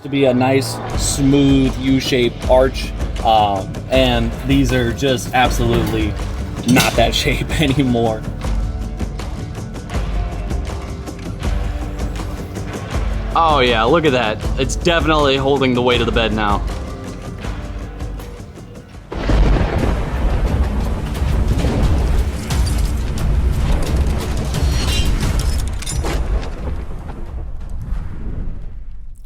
To be a nice smooth U-shaped arch, and these are just absolutely not that shape anymore. Oh yeah, look at that. It's definitely holding the weight of the bed now.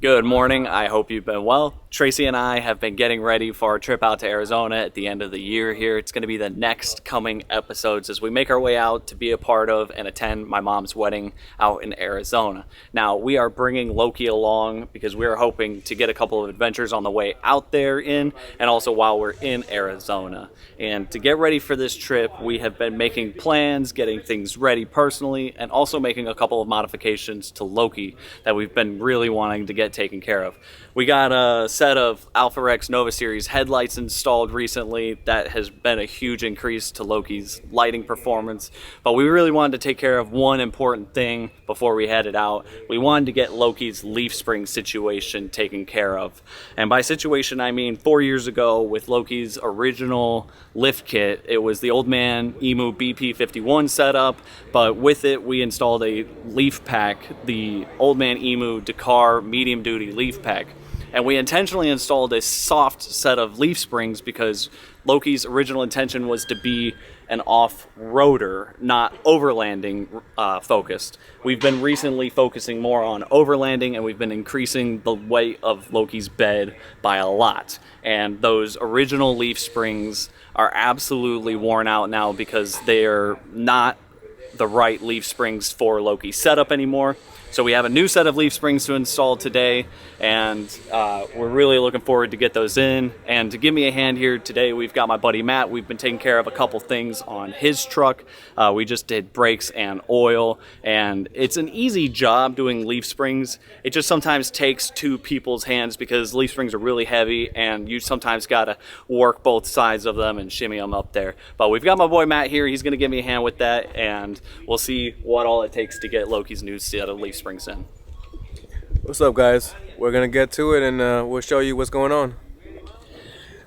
Good morning, I hope you've been well. Tracy and I have been getting ready for our trip out to Arizona at the end of the year here. It's going to be the next coming episodes as we make our way out to be a part of and attend my mom's wedding out in Arizona. Now, we are bringing Loki along because we are hoping to get a couple of adventures on the way out there and also while we're in Arizona. And to get ready for this trip, we have been making plans, getting things ready personally, and also making a couple of modifications to Loki that we've been really wanting to get taken care of. We got a set of Alpha Rex Nova Series headlights installed recently. That has been a huge increase to Loki's lighting performance, but we really wanted to take care of one important thing before we headed out. We wanted to get Loki's leaf spring situation taken care of. And by situation, I mean 4 years ago with Loki's original lift kit, it was the Old Man Emu BP51 setup, but with it we installed a leaf pack, the Old Man Emu Dakar medium duty leaf pack. And we intentionally installed a soft set of leaf springs because Loki's original intention was to be an off-roader, not overlanding focused. We've been recently focusing more on overlanding, and we've been increasing the weight of Loki's bed by a lot. And those original leaf springs are absolutely worn out now because they're not the right leaf springs for Loki's setup anymore. So we have a new set of leaf springs to install today, and we're really looking forward to get those in. And to give me a hand here today, we've got my buddy Matt. We've been taking care of a couple things on his truck. We just did brakes and oil, and it's an easy job doing leaf springs. It just sometimes takes two people's hands because leaf springs are really heavy, and you sometimes gotta work both sides of them and shimmy them up there. But we've got my boy Matt here. He's gonna give me a hand with that, and we'll see what all it takes to get Loki's new set of leaf springs in. What's up, guys? We're gonna get to it and we'll show you what's going on.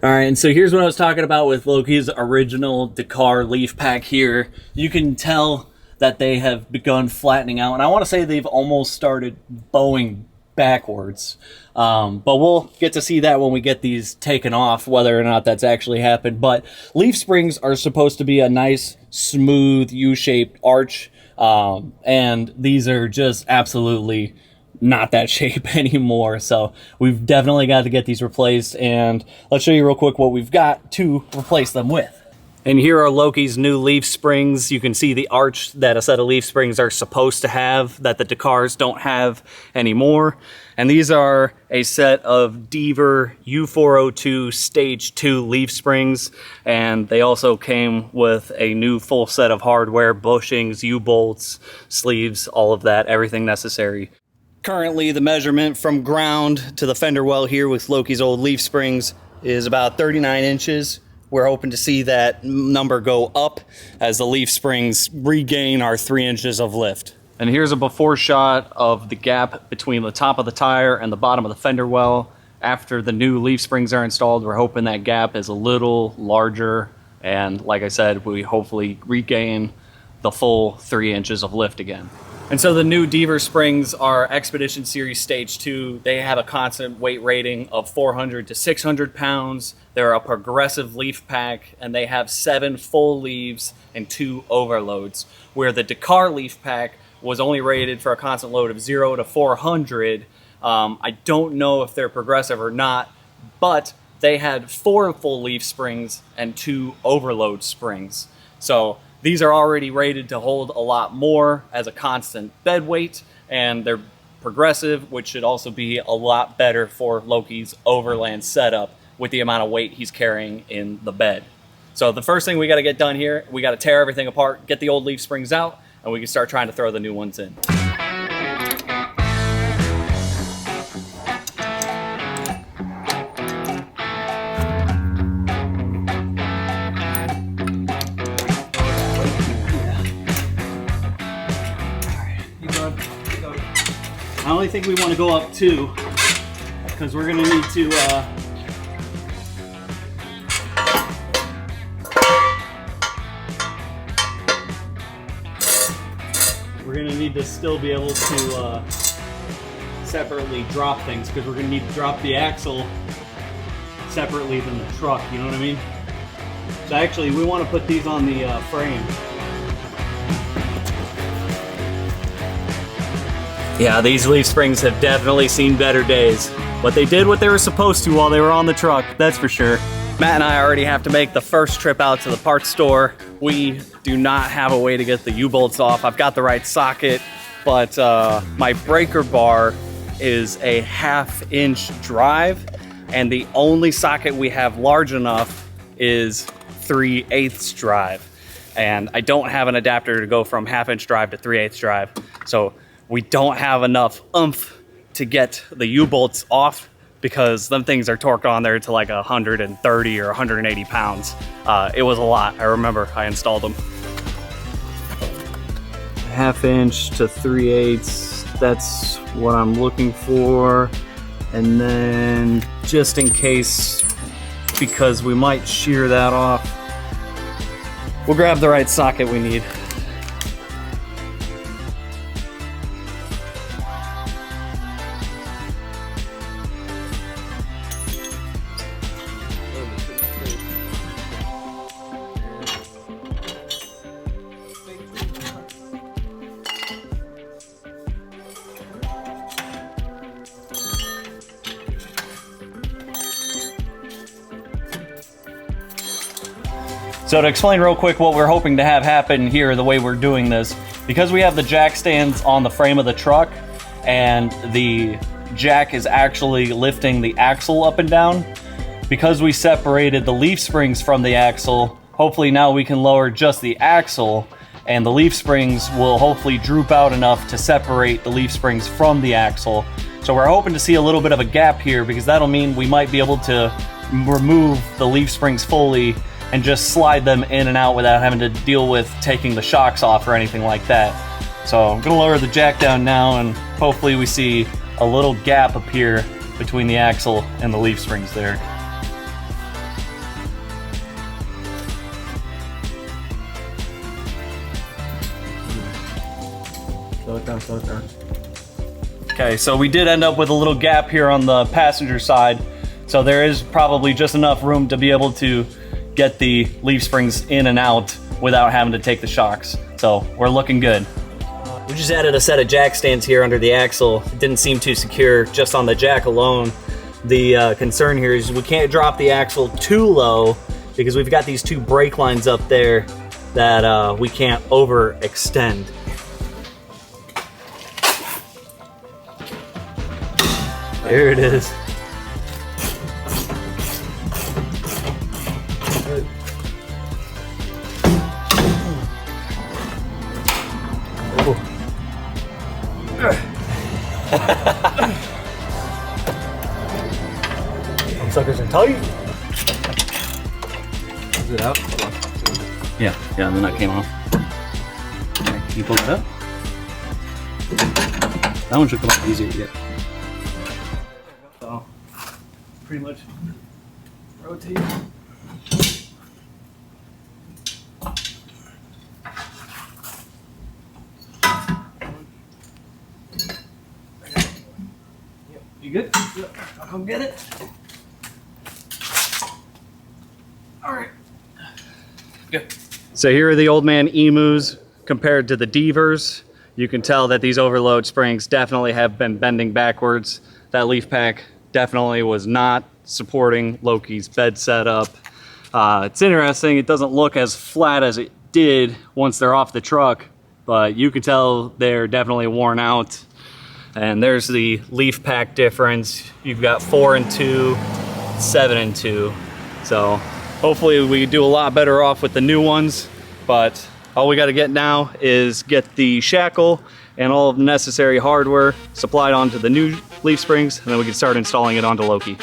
All right, and so here's what I was talking about with Loki's original Dakar leaf pack here. You can tell that they have begun flattening out, and I want to say they've almost started bowing backwards. But we'll get to see that when we get these taken off, whether or not that's actually happened. But leaf springs are supposed to be a nice, smooth, U-shaped arch, and these are just absolutely not that shape anymore. So we've definitely got to get these replaced, and let's show you real quick what we've got to replace them with. And here are Loki's new leaf springs. You can see the arch that a set of leaf springs are supposed to have that the Dakars don't have anymore. And these are a set of Deaver U402 Stage 2 leaf springs. And they also came with a new full set of hardware, bushings, U-bolts, sleeves, all of that, everything necessary. Currently, the measurement from ground to the fender well here with Loki's old leaf springs is about 39 inches. We're hoping to see that number go up as the leaf springs regain our 3 inches of lift. And here's a before shot of the gap between the top of the tire and the bottom of the fender well. After the new leaf springs are installed, we're hoping that gap is a little larger. And like I said, we hopefully regain the full 3 inches of lift again. And so the new Deaver springs are Expedition Series Stage 2. They have a constant weight rating of 400 to 600 pounds. They're a progressive leaf pack, and they have 7 full leaves and 2 overloads, where the Dakar leaf pack was only rated for a constant load of 0 to 400. I don't know if they're progressive or not, but they had 4 full leaf springs and 2 overload springs. So these are already rated to hold a lot more as a constant bed weight, and they're progressive, which should also be a lot better for Loki's overland setup with the amount of weight he's carrying in the bed. So the first thing we got to get done here, we got to tear everything apart, get the old leaf springs out, and we can start trying to throw the new ones in. I only think we want to go up 2. because we're gonna need to still be able to separately drop things, because we're gonna need to drop the axle separately than the truck, you know what I mean? So actually we want to put these on the frame. Yeah, these leaf springs have definitely seen better days. But they did what they were supposed to while they were on the truck, that's for sure. Matt and I already have to make the first trip out to the parts store. We do not have a way to get the U-bolts off. I've got the right socket, but my breaker bar is a 1/2-inch drive, and the only socket we have large enough is 3/8 drive. And I don't have an adapter to go from 1/2-inch drive to 3/8 drive. So we don't have enough oomph to get the U-bolts off, because them things are torqued on there to like 130 or 180 pounds. It was a lot. I remember I installed them. 1/2-inch to 3/8, that's what I'm looking for. And then just in case, because we might shear that off, we'll grab the right socket we need. So to explain real quick what we're hoping to have happen here, the way we're doing this, because we have the jack stands on the frame of the truck and the jack is actually lifting the axle up and down, because we separated the leaf springs from the axle, hopefully now we can lower just the axle, and the leaf springs will hopefully droop out enough to separate the leaf springs from the axle. So we're hoping to see a little bit of a gap here, because that'll mean we might be able to remove the leaf springs fully and just slide them in and out without having to deal with taking the shocks off or anything like that. So I'm gonna lower the jack down now, and hopefully we see a little gap appear between the axle and the leaf springs there. Slow it down, slow it down. Okay, so we did end up with a little gap here on the passenger side. So there is probably just enough room to be able to get the leaf springs in and out without having to take the shocks. So we're looking good. We just added a set of jack stands here under the axle. It didn't seem too secure just on the jack alone. The concern here is we can't drop the axle too low, because we've got these two brake lines up there that we can't overextend. There it is. Them suckers are tight. Is it out? Yeah, the nut came off. Okay, can you pull it up? That one should come up easier to get. So, pretty much rotate. You good? Yep. I'll come get it. All right. Good. So here are the old man emus compared to the Deavers. You can tell that these overload springs definitely have been bending backwards. That leaf pack definitely was not supporting Loki's bed setup. It's interesting, it doesn't look as flat as it did once they're off the truck, but you can tell they're definitely worn out. And there's the leaf pack difference. You've got 4 and 2, 7 and 2. So hopefully we do a lot better off with the new ones, but all we got to get now is get the shackle and all of the necessary hardware supplied onto the new leaf springs, and then we can start installing it onto Loki.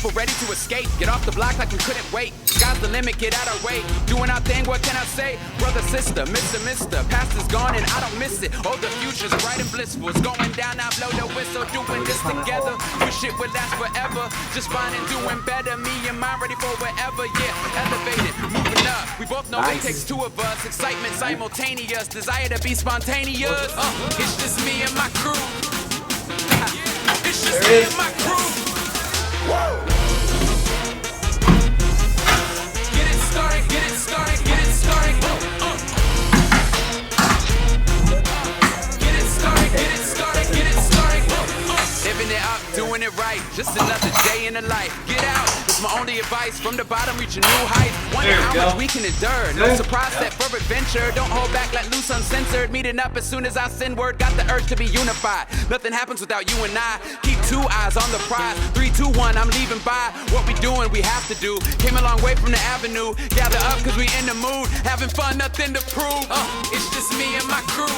people ready to escape. Get off the block like we couldn't wait. Sky's the limit, get out our way. Doing our thing, what can I say? Brother, sister, mister. Past is gone and I don't miss it. Oh, the future's bright and blissful. It's going down, I blow the whistle. Doing this together. Wish it would last forever. Just fine and doing better. Me and mine ready for wherever. Yeah, elevated, moving up. We both know it takes two of us. Excitement simultaneous. Desire to be spontaneous. It's just me and my crew. It's just me and my crew. Whoa. Get it started, get it started, get it started. Get it started, get it started, get it started. Living it up, doing it right. Just another day in the life. Get out. It's my only advice. From the bottom, reach a new height. Wonder how much we can endure. No surprise that for adventure. Don't hold back, let loose uncensored. Meeting up as soon as I send word. Got the urge to be unified. Nothing happens without you and I. Keep two eyes on the prize. 3, 2, 1, I'm leaving by. What we doing, we have to do. Came a long way from the avenue. Gather up cause we in the mood. Having fun, nothing to prove. It's just me and my crew.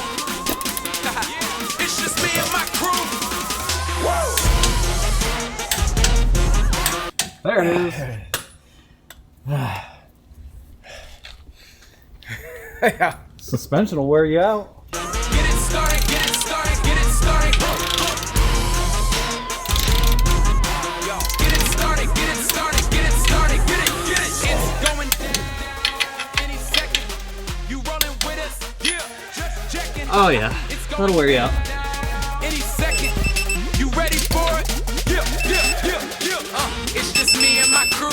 It's just me and my crew. Woo! There it is. Yeah. Suspension will wear you out. Get it started, get it started, get it started. Yo, get it started, get it started, get it started, get it. It's going down any second. You rolling with us? Yeah, just checking. Oh yeah, that'll wear you out. Any second. You ready for it? It's just me and my crew.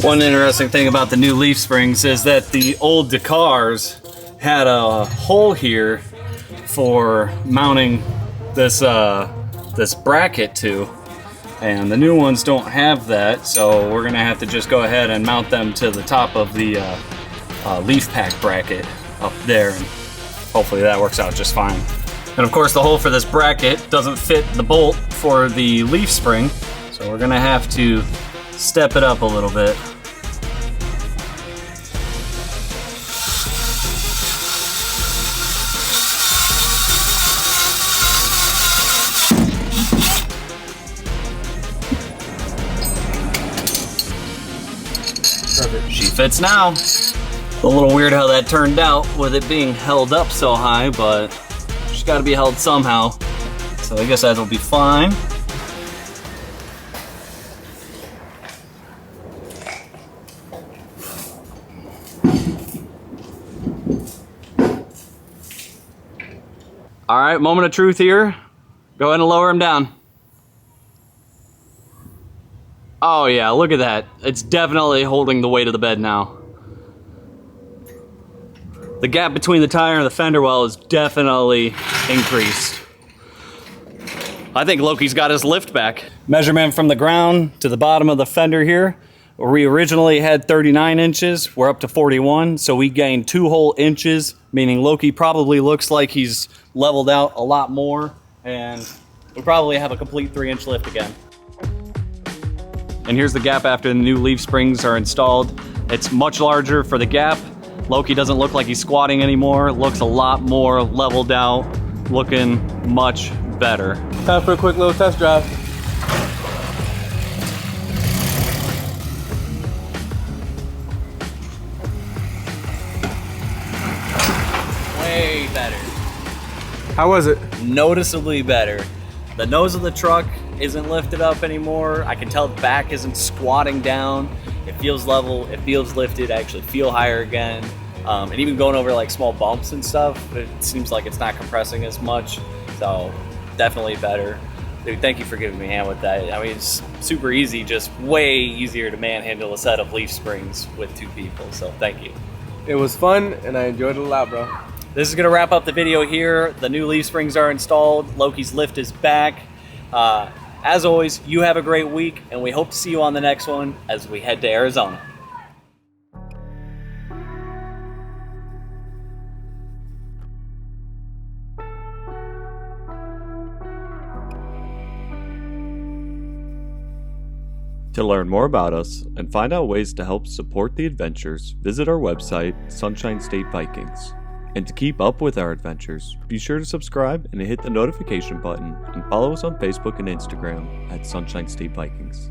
One interesting thing about the new leaf springs is that the old Dakars had a hole here for mounting this this bracket to, and the new ones don't have that, so we're gonna have to just go ahead and mount them to the top of the leaf pack bracket up there, and hopefully that works out just fine. And of course the hole for this bracket doesn't fit the bolt for the leaf spring, so we're gonna have to step it up a little bit. Perfect. She fits now. A little weird how that turned out with it being held up so high, but she's got to be held somehow. So I guess that'll be fine. All right, moment of truth here. Go ahead and lower him down. Oh yeah, look at that. It's definitely holding the weight of the bed now. The gap between the tire and the fender well is definitely increased. I think Loki's got his lift back. Measurement from the ground to the bottom of the fender here. We originally had 39 inches, we're up to 41, so we gained 2 whole inches, meaning Loki probably looks like he's leveled out a lot more, and we probably have a complete 3-inch lift again. And here's the gap after the new leaf springs are installed. It's much larger for the gap. Loki doesn't look like he's squatting anymore, looks a lot more leveled out, looking much better. Time for a quick little test drive. Way better. How was it? Noticeably better. The nose of the truck isn't lifted up anymore. I can tell the back isn't squatting down. It feels level, it feels lifted. I actually feel higher again. And even going over like small bumps and stuff, it seems like it's not compressing as much. So definitely better. Dude, thank you for giving me a hand with that. I mean, it's super easy, just way easier to manhandle a set of leaf springs with 2 people. So thank you. It was fun and I enjoyed it a lot, bro. This is gonna wrap up the video here. The new leaf springs are installed. Loki's lift is back. As always, you have a great week, and we hope to see you on the next one as we head to Arizona. To learn more about us and find out ways to help support the adventures, visit our website, Sunshine State Vikings. And to keep up with our adventures, be sure to subscribe and hit the notification button and follow us on Facebook and Instagram at Sunshine State Vikings.